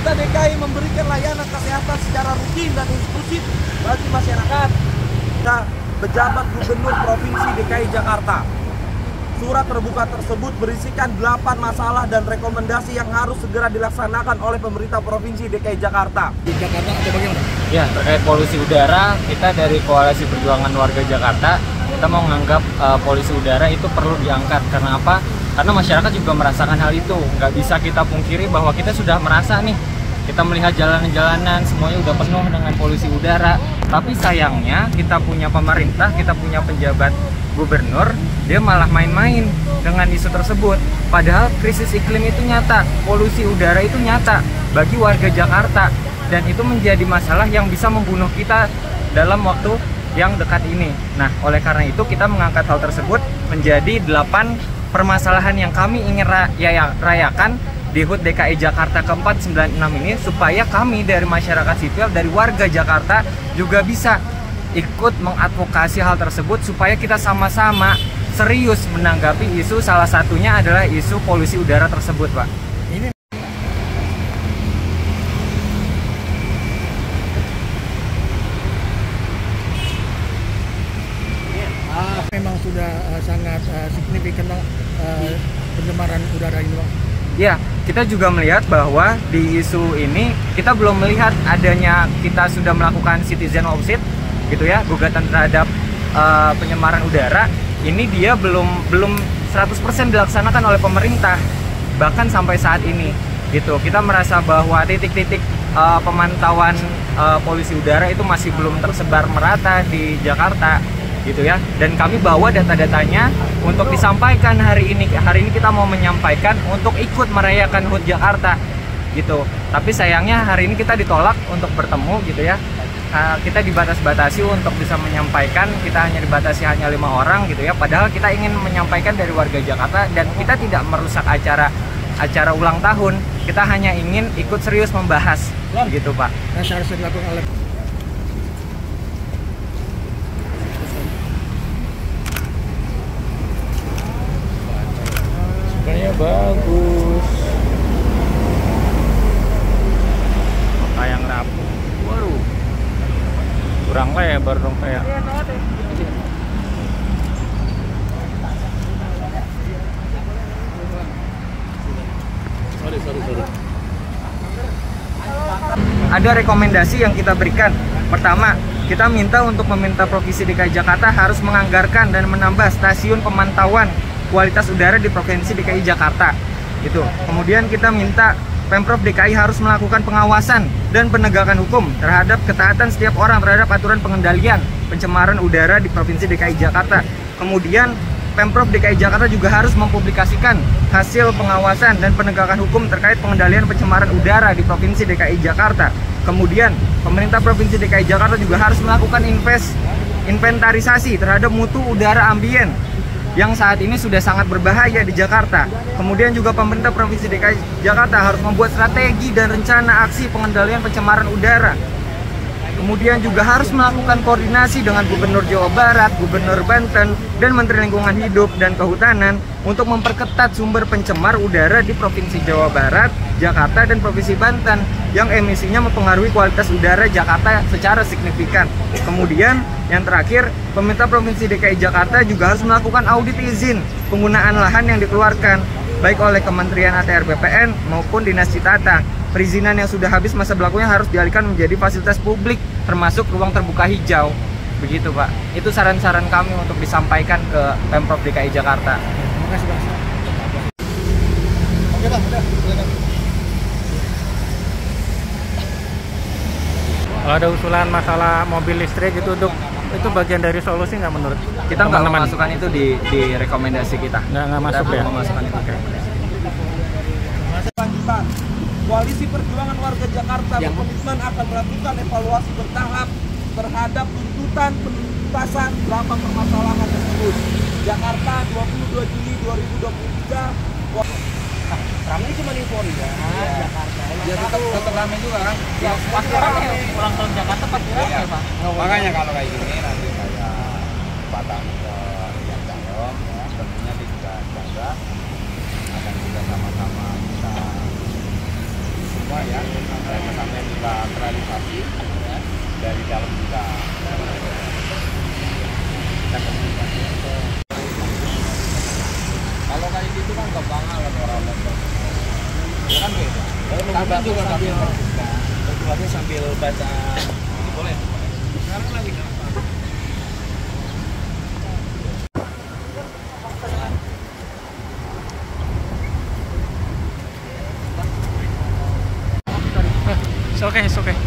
pemerintah DKI memberikan layanan kesehatan secara rutin dan inklusif bagi masyarakat. Pejabat Gubernur Provinsi DKI Jakarta. Surat terbuka tersebut berisikan 8 masalah dan rekomendasi yang harus segera dilaksanakan oleh pemerintah Provinsi DKI Jakarta. Di Jakarta ada bagaimana? Ya, terkait polusi udara, kita dari Koalisi Perjuangan Warga Jakarta, kita mau menganggap polusi udara itu perlu diangkat. Karena apa? Karena masyarakat juga merasakan hal itu. Nggak bisa kita pungkiri bahwa kita sudah merasa nih, kita melihat jalanan-jalanan semuanya udah penuh dengan polusi udara. Tapi sayangnya kita punya pemerintah, kita punya penjabat gubernur, dia malah main-main dengan isu tersebut. Padahal krisis iklim itu nyata, polusi udara itu nyata bagi warga Jakarta, dan itu menjadi masalah yang bisa membunuh kita dalam waktu yang dekat ini. Nah, oleh karena itu kita mengangkat hal tersebut menjadi 8 permasalahan yang kami ingin rayakan di HUT DKI Jakarta ke-496 ini, supaya kami dari masyarakat sipil, dari warga Jakarta juga bisa ikut mengadvokasi hal tersebut, supaya kita sama-sama serius menanggapi isu, salah satunya adalah isu polusi udara tersebut, Pak. Ini memang sudah sangat signifikan pencemaran udara ini, Bang. Ya, kita juga melihat bahwa di isu ini kita belum melihat adanya, kita sudah melakukan citizen lawsuit gitu ya, gugatan terhadap pencemaran udara. Ini dia belum 100% dilaksanakan oleh pemerintah, bahkan sampai saat ini gitu. Kita merasa bahwa titik-titik pemantauan polusi udara itu masih belum tersebar merata di Jakarta gitu ya, dan kami bawa data-datanya untuk disampaikan hari ini. Hari ini kita mau menyampaikan untuk ikut merayakan HUT Jakarta gitu, tapi sayangnya hari ini kita ditolak untuk bertemu gitu ya. Kita dibatas-batasi untuk bisa menyampaikan, kita hanya dibatasi hanya 5 orang gitu ya, padahal kita ingin menyampaikan dari warga Jakarta, dan kita tidak merusak acara ulang tahun, kita hanya ingin ikut serius membahas gitu, Pak. Nah, seharusnya dilakukan oleh bagus, maka yang rapuh, waduh, kurang lebar dong kayak. Sorry. Ada rekomendasi yang kita berikan. Pertama, kita meminta Provinsi DKI Jakarta harus menganggarkan dan menambah stasiun pemantauan kualitas udara di Provinsi DKI Jakarta gitu. Kemudian kita minta Pemprov DKI harus melakukan pengawasan dan penegakan hukum terhadap ketaatan setiap orang terhadap aturan pengendalian pencemaran udara di Provinsi DKI Jakarta. Kemudian Pemprov DKI Jakarta juga harus mempublikasikan hasil pengawasan dan penegakan hukum terkait pengendalian pencemaran udara di Provinsi DKI Jakarta. Kemudian pemerintah Provinsi DKI Jakarta juga harus melakukan inventarisasi terhadap mutu udara ambien yang saat ini sudah sangat berbahaya di Jakarta. Kemudian juga pemerintah Provinsi DKI Jakarta harus membuat strategi dan rencana aksi pengendalian pencemaran udara. Kemudian juga harus melakukan koordinasi dengan Gubernur Jawa Barat, Gubernur Banten, dan Menteri Lingkungan Hidup dan Kehutanan untuk memperketat sumber pencemar udara di Provinsi Jawa Barat, Jakarta, dan Provinsi Banten yang emisinya mempengaruhi kualitas udara Jakarta secara signifikan. Kemudian yang terakhir, pemerintah Provinsi DKI Jakarta juga harus melakukan audit izin penggunaan lahan yang dikeluarkan baik oleh Kementerian ATR BPN maupun Dinas Citata. Perizinan yang sudah habis masa berlakunya harus dialihkan menjadi fasilitas publik, termasuk ruang terbuka hijau. Begitu, Pak. Itu saran-saran kami untuk disampaikan ke Pemprov DKI Jakarta. Terima kasih, Bang. Oke, Bang, udah. Silakan. Ada usulan masalah mobil listrik itu bagian dari solusi nggak menurut Kita nggak memasukkan itu di rekomendasi kita. Nggak masuk ya? Memasukkan itu. Lanjutan, Koalisi Perjuangan Warga Jakarta berkomitmen akan melakukan evaluasi bertahap terhadap tuntutan penuntasan 8 permasalahan tersebut. Jakarta 22 Juli 2023. Ramai cuma info ya. Jakarta. Ya tetap ramai juga kan. Ya, pasti ramai. Ulang tahun Jakarta pasti ramai, Ya. Pak. Makanya kalau kayak gini nanti saya batang ke yang calon ya, tentunya juga jaga akan kita sama-sama kita semua ya, dan kesampaian juga terrealisasi ya. Dari dalam juga kita komunikasi. Kalau kayak gitu kan gampang banget orang-orang kan beda. Kami juga sambil berbuatnya sambil baca boleh. Sekarang lagi apa? It's okay.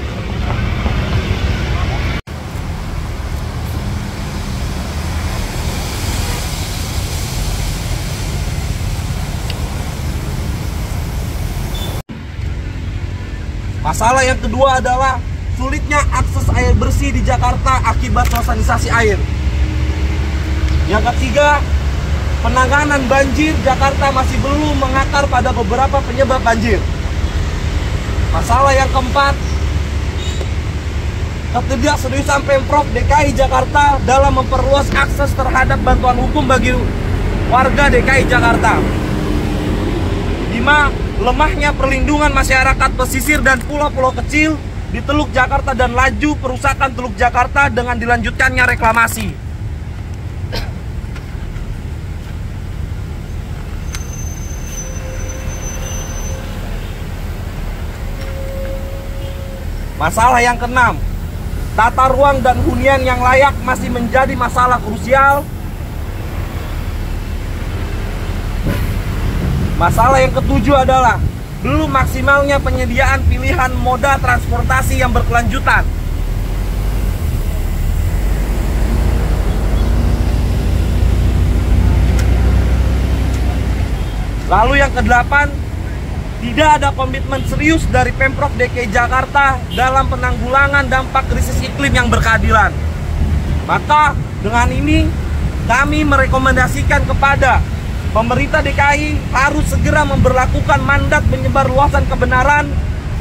Masalah yang kedua adalah sulitnya akses air bersih di Jakarta akibat sanitasi air. Yang ketiga, penanganan banjir Jakarta masih belum mengakar pada beberapa penyebab banjir. Masalah yang keempat, ketidakseriusan Pemprov DKI Jakarta dalam memperluas akses terhadap bantuan hukum bagi warga DKI Jakarta. 5. Lemahnya perlindungan masyarakat pesisir dan pulau-pulau kecil di Teluk Jakarta dan laju perusakan Teluk Jakarta dengan dilanjutkannya reklamasi. Masalah yang keenam, tata ruang dan hunian yang layak masih menjadi masalah krusial. Masalah yang ketujuh adalah belum maksimalnya penyediaan pilihan moda transportasi yang berkelanjutan. Lalu yang kedelapan, tidak ada komitmen serius dari Pemprov DKI Jakarta dalam penanggulangan dampak krisis iklim yang berkeadilan. Maka dengan ini kami merekomendasikan kepada pemerintah DKI harus segera memberlakukan mandat penyebarluasan kebenaran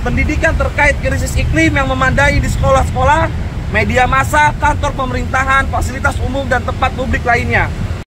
pendidikan terkait krisis iklim yang memadai di sekolah-sekolah, media massa, kantor pemerintahan, fasilitas umum, dan tempat publik lainnya.